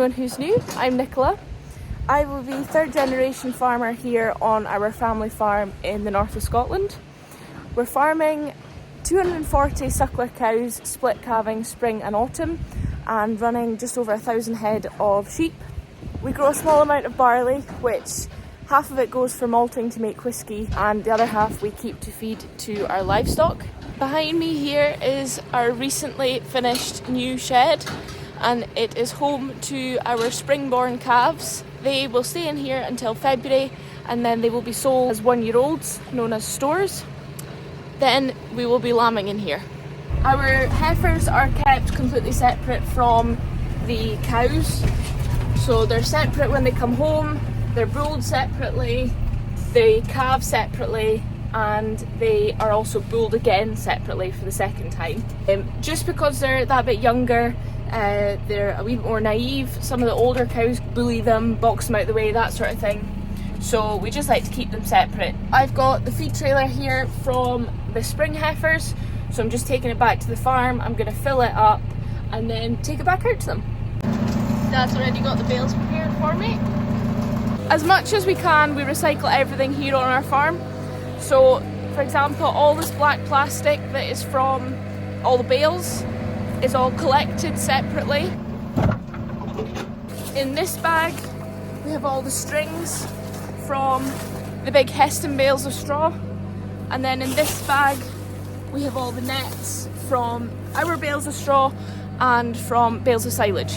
anyone who's new, I'm Nicola. I will be third generation farmer here on our family farm in the north of Scotland. We're farming 240 suckler cows, split calving spring and autumn, and running just over 1,000 head of sheep. We grow a small amount of barley, which half of it goes for malting to make whisky and the other half we keep to feed to our livestock. Behind me here is our recently finished new shed, and it is home to our spring-born calves. They will stay in here until February and then they will be sold as 1-year-olds, known as stores. Then we will be lambing in here. Our heifers are kept completely separate from the cows. So they're separate when they come home, they're bulled separately, they calve separately, and they are also bulled again separately for the second time. Just because they're that bit younger, they're a wee bit more naive. Some of the older cows bully them, box them out of the way, that sort of thing. So we just like to keep them separate. I've got the feed trailer here from the spring heifers, so I'm just taking it back to the farm. I'm going to fill it up and then take it back out to them. Dad's already got the bales prepared for me. As much as we can, we recycle everything here on our farm. So, for example, all this black plastic that is from all the bales is all collected separately. In this bag, we have all the strings from the big Heston bales of straw. And then in this bag, we have all the nets from our bales of straw and from bales of silage.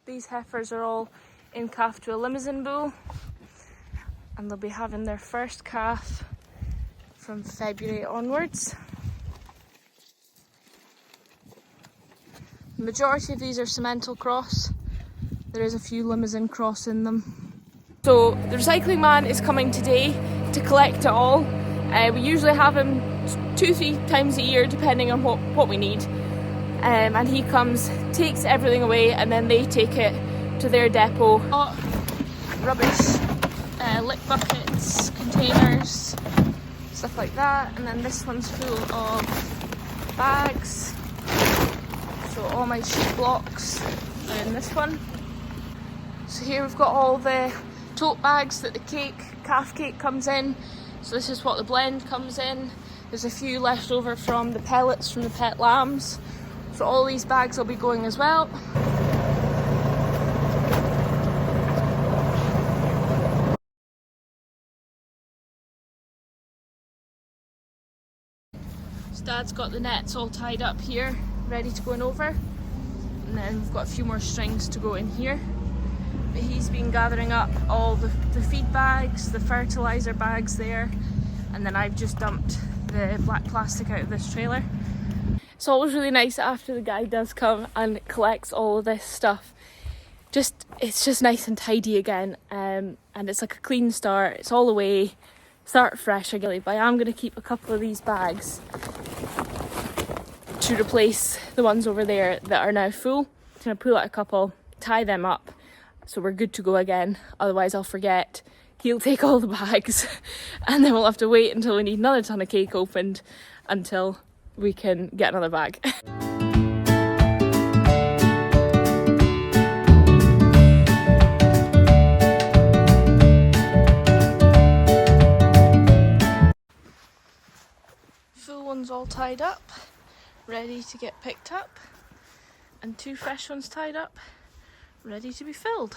These heifers are all in calf to a Limousin bull, and they'll be having their first calf from February onwards. The majority of these are Simmental cross. There is a few Limousin cross in them. So the recycling man is coming today to collect it all. We usually have him 2-3 times a year depending on what we need. And he comes, takes everything away, and then they take it to their depot. Rubbish, lick buckets, containers, stuff like that. And then this one's full of bags. So all my sheep blocks are in this one. So here we've got all the tote bags that the calf cake comes in. So this is what the blend comes in. There's a few left over from the pellets from the pet lambs. So all these bags will be going as well. So Dad's got the nets all tied up here, ready to go in over. And then we've got a few more strings to go in here. But he's been gathering up all the feed bags, the fertiliser bags there. And then I've just dumped the black plastic out of this trailer. It's always really nice after the guy does come and collects all of this stuff. It's just nice and tidy again, and it's like a clean start. It's all away, start fresh again. But I am going to keep a couple of these bags to replace the ones over there that are now full. I'm going to pull out a couple, tie them up, so we're good to go again. Otherwise I'll forget. He'll take all the bags and then we'll have to wait until we need another ton of cake opened until we can get another bag. Full ones all tied up, ready to get picked up, and 2 fresh ones tied up, ready to be filled.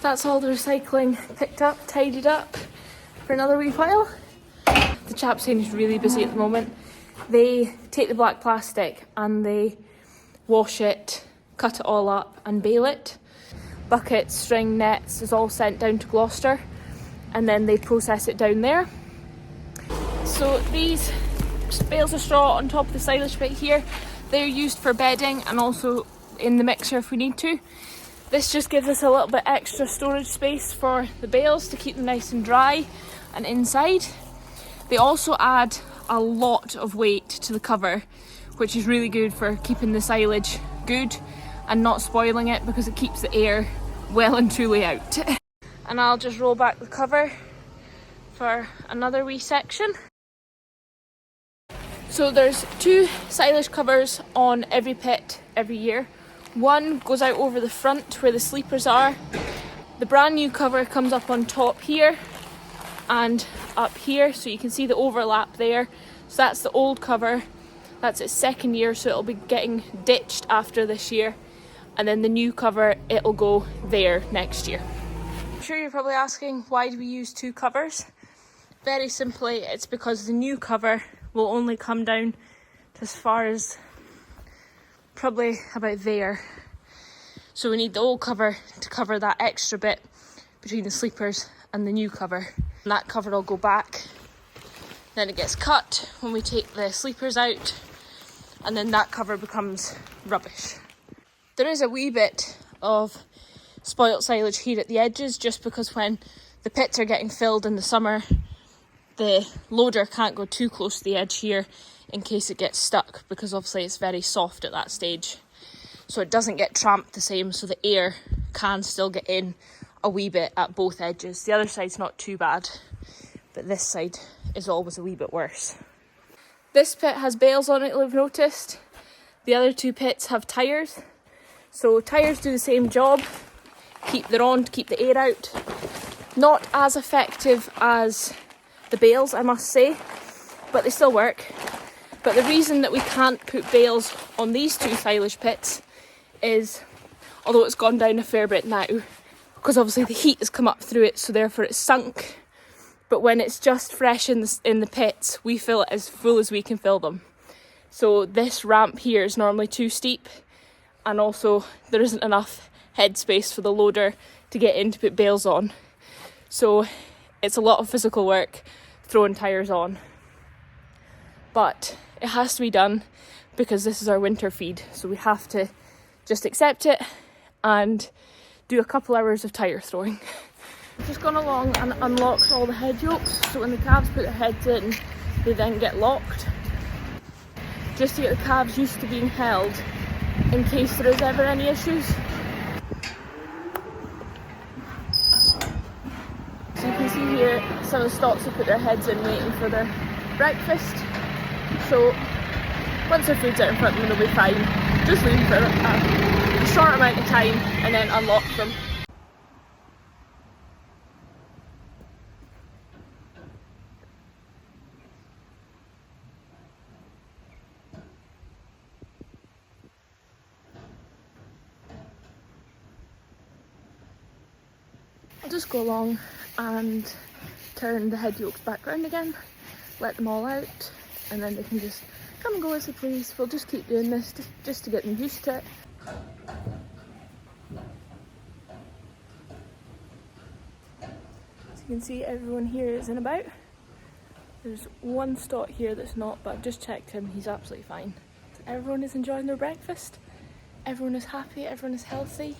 That's all the recycling picked up, tidied up for another wee while. The chap's saying he's really busy at the moment. They take the black plastic and they wash it, cut it all up and bale it. Buckets, string, nets is all sent down to Gloucester and then they process it down there. So these bales of straw on top of the silage pit here, they're used for bedding and also in the mixer if we need to. This just gives us a little bit extra storage space for the bales to keep them nice and dry and inside. They also add a lot of weight to the cover, which is really good for keeping the silage good and not spoiling it because it keeps the air well and truly out. And I'll just roll back the cover for another wee section. So there's 2 silage covers on every pit every year. One goes out over the front where the sleepers are. The brand new cover comes up on top here and up here, so you can see the overlap there. So that's the old cover. That's its 2nd year, so it'll be getting ditched after this year. And then the new cover, it'll go there next year. I'm sure you're probably asking, why do we use 2 covers? Very simply, it's because the new cover will only come down to as far as probably about there. So we need the old cover to cover that extra bit between the sleepers and the new cover. And that cover will go back. Then it gets cut when we take the sleepers out, and then that cover becomes rubbish. There is a wee bit of spoilt silage here at the edges, just because when the pits are getting filled in the summer, the loader can't go too close to the edge here in case it gets stuck, because obviously it's very soft at that stage. So it doesn't get tramped the same, so the air can still get in a wee bit at both edges. The other side's not too bad, but this side is always a wee bit worse. This pit has bales on it, you'll have noticed. The other 2 pits have tyres. So tyres do the same job. They're on to keep the air out. Not as effective as the bales, I must say, but they still work. But the reason that we can't put bales on these 2 silage pits is, although it's gone down a fair bit now, because obviously the heat has come up through it, so therefore it's sunk. But when it's just fresh in the pits, we fill it as full as we can fill them. So this ramp here is normally too steep, and also there isn't enough headspace for the loader to get in to put bales on. So it's a lot of physical work throwing tyres on. But it has to be done because this is our winter feed, so we have to just accept it and do a couple hours of tyre throwing. I've just gone along and unlocked all the head yokes, so when the calves put their heads in, they then get locked. Just to get the calves used to being held in case there is ever any issues. So you can see here some of the stocks have put their heads in waiting for their breakfast. So once their food's out in front of them, they'll be fine. Just leave them for a short amount of time and then unlock them. I'll just go along and turn the head yokes back round again, let them all out, and then they can just come and go as they please. We'll just keep doing this just to get them used to it. As you can see, everyone here is in about. There's one stot here that's not, but I've just checked him, he's absolutely fine. So everyone is enjoying their breakfast, everyone is happy, everyone is healthy.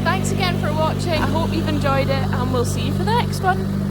Thanks again for watching. I hope you've enjoyed it, and we'll see you for the next one.